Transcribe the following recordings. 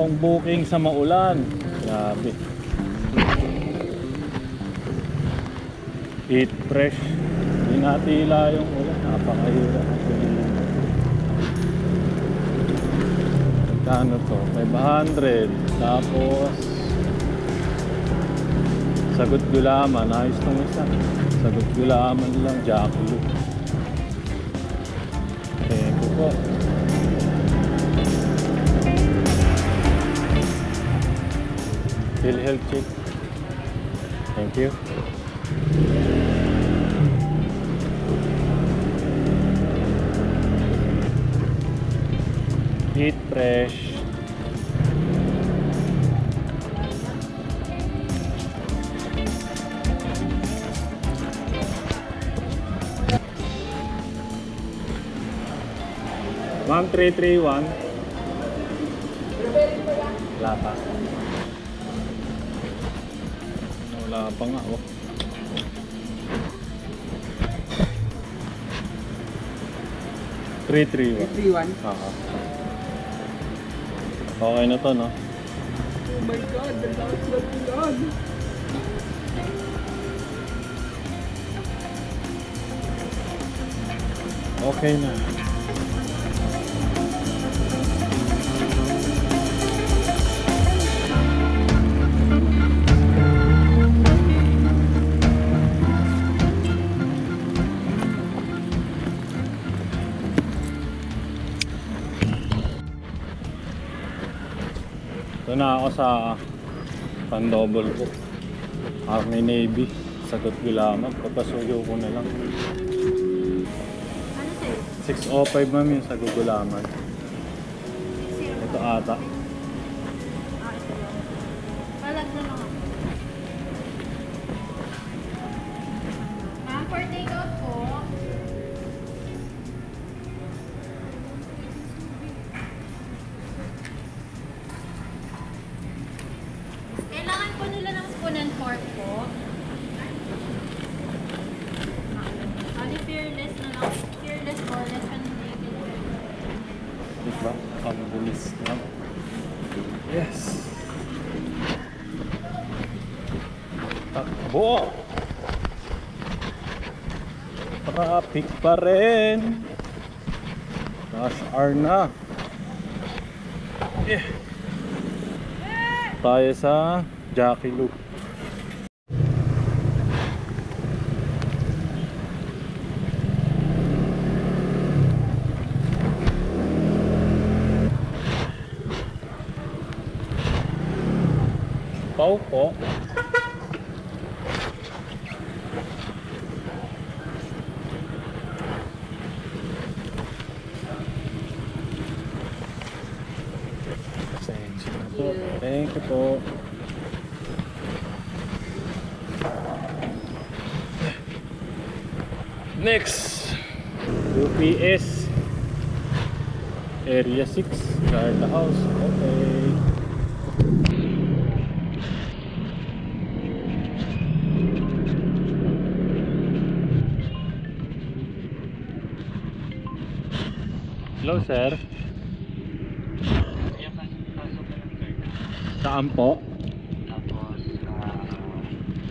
Pangalawang booking sa maulan. Grabe. Eat fresh. Hindi natila yung ulan. Napakahirap. Ano to? 500. Tapos sagot gulaman. Ayos tong isa. Sagot gulaman lang. Jackie. Thank you po. PhilHealth check. Thank you. Eat fresh. Ma'am, 331. Wala pa. Wala pa nga, oh. Three one. Okay na to, no? Oh my God, the last one. Okay na. Ito na ako sa Pandouble po. Army Navy. Sagot gulaman. Papasuyo ko na lang. 605 ma'am yung sagot gulaman. Ito ata. Palag na lang ako. Ma'am, for take out po. Kailangan po nila ng spoon and fork po. Ano, fearless na lang. Fearless or less than naked. Diba? Ang bilis lang. Yes! Takbo! Traffic pa rin! Rush hour na! Yeah. Tayo sa Jackie Loop. Pau po. Thank you po. Next, UPS Area 6, guard the house. Okay. Hello sir. Saan po? Tapos,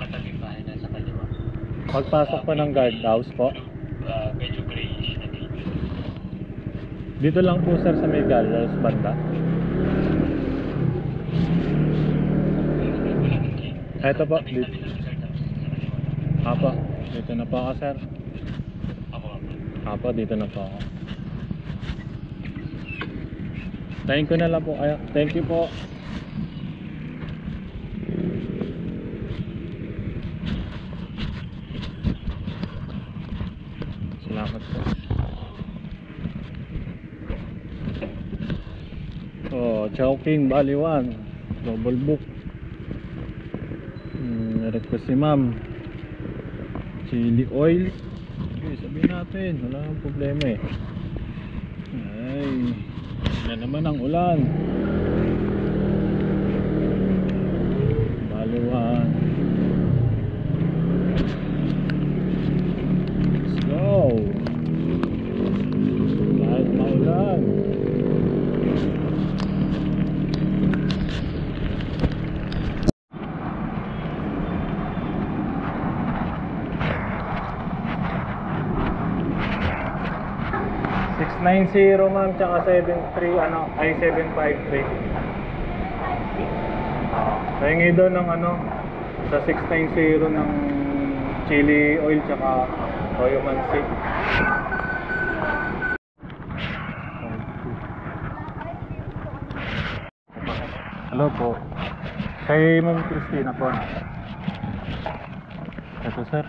katabi bahay na sa kaliwa. Pagpasok pa ng guardhouse po? Medyo grayish na dito. Dito lang po sir sa may guardhouse banda. Ito po. Dito. Apo. Dito na po ako sir. Apo, dito na po ako. Tayin ko na lang po kayo. Thank you po. Salamat po. Oh, Chowking Baliwan. Double book. Request si ma'am. Chili oil. Okay, sabihin natin. Wala nang problema eh. Ay. Yan naman ang ulan. Baliwan. Let's go. Kahit maulan. 690 ma'am, tsaka 73, ano, ay 753. Pahingi daw ng ano, sa 690 ng chili oil tsaka toyo mansi. Hello po. Kay Ma'am Christina po. Ito sir.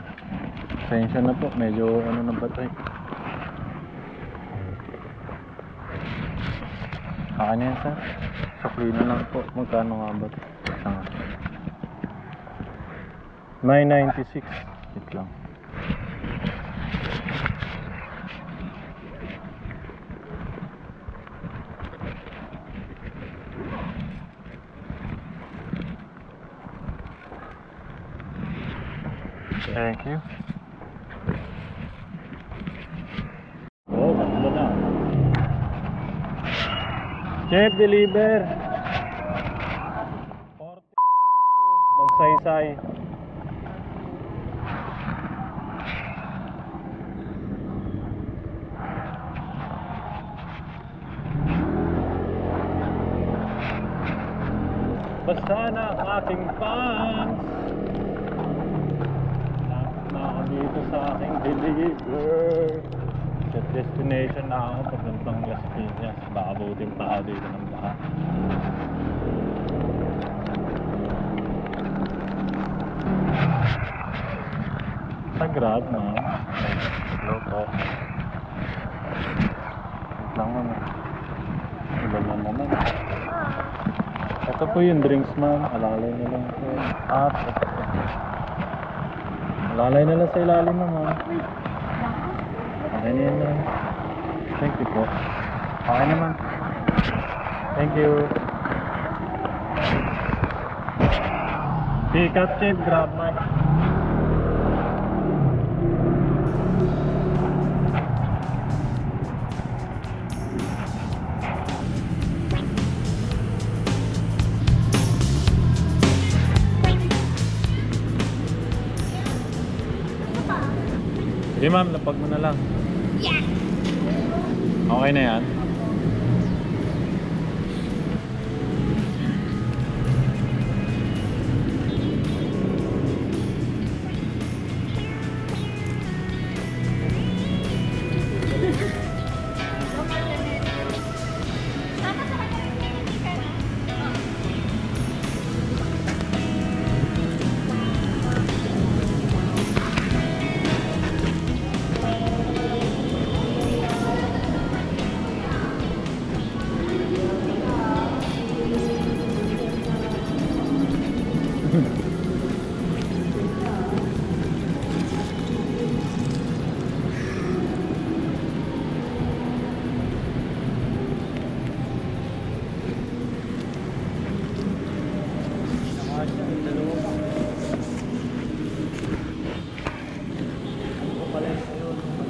Pasensya na po. Medyo ano na batay. Akin yan sir. Sukli na lang po. Magkano nga ba ito? May 96. Wait lang. Thank you. Oh, ganda na. Chef, deliver. 40 magsaysay. Basta na ang aking fans. Na ako dito sa aking deliver. Sa destination na ako papuntang Las Piñas. Baka buting pa dito ng baka. Sa Grab na. Hello po. Wait lang naman. Iba naman. Ito po yung drinks ma'am. Alalay na lang po. Alalay na lang sa ilalim naman. Okay na yan lang. Thank you po. Okay naman. Thank you. Pick-up chip, grab mic. Sige ma'am, lapag mo na lang. Yeah. Okay na yan.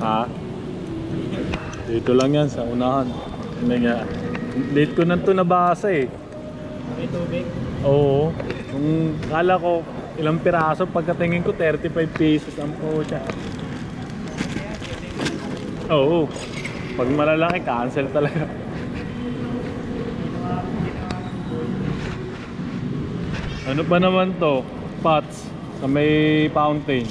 Ha? Dito lang yan sa unahan. Hindi nga. Late ko na ito nabasa eh. May tubig? Oo. Kung kala ko ilang piraso, pagkatingin ko 35 pesos ang po siya. Oo. Pag malalaki, cancel talaga. Ano pa naman to? Pots sa may fountain.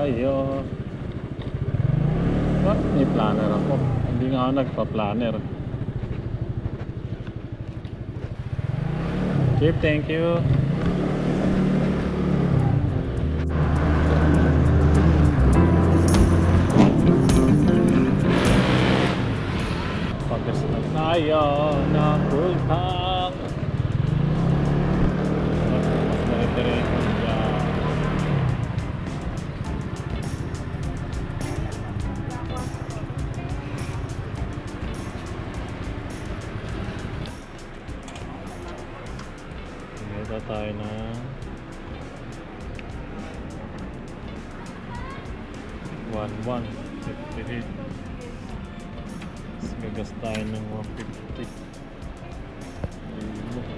tayo. What? May planner ako. Hindi nga ako nagpa-planner. Chip, thank you. Pagkas na tayo ng full tank. Mas nare-diretso dyan. Ito tayo na 1158. Tapos gagas tayo ng 150. Ayun.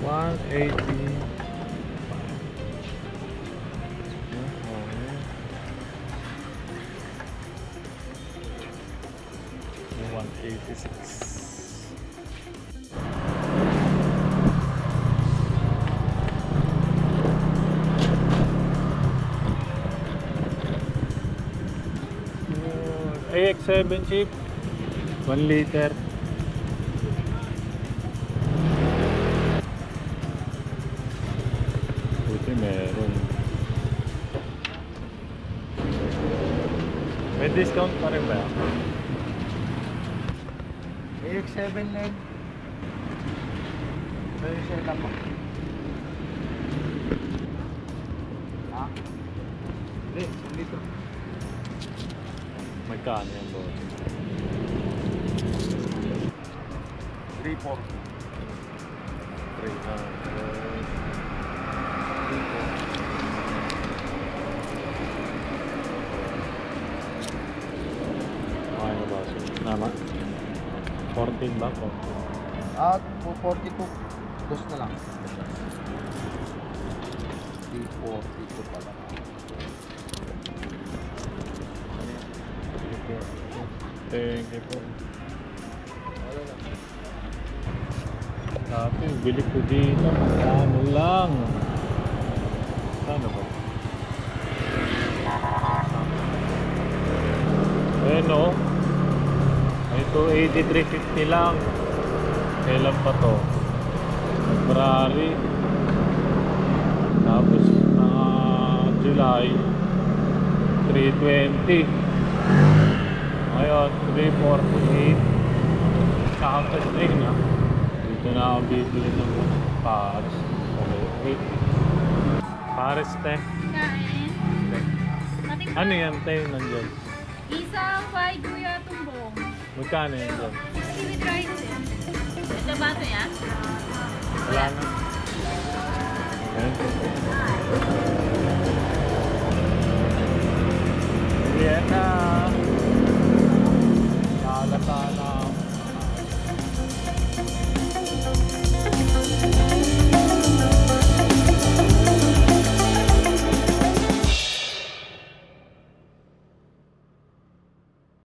180. 186. AX7 chip 1 liter. Buti meron. May discount pa rin ba? AX7 leg. Pero siya lang mo. Ha? Hindi, dito. Magkano yan boss? 3-4. 300. Ano ba? Nama? 14 ba? 14. At 42. Dos na lang. 342 pala. Thank you po. Dati, bili ko dito. Ano lang. Saan ba? Ayan o. May 280, 350 lang. Kailan pa to? February. Tapos July 320. Ngayon 348. Kakapag-string na. Dito na ako bibili ng Paris. Okay, wait. Paris te. Kain. Patik Ano yan te? Nandyan. Isang fried kuya tumbong. Magkano yan dyan? 60 with rice eh. Ito ba ito yan? Wala na. Ayan. Yan na.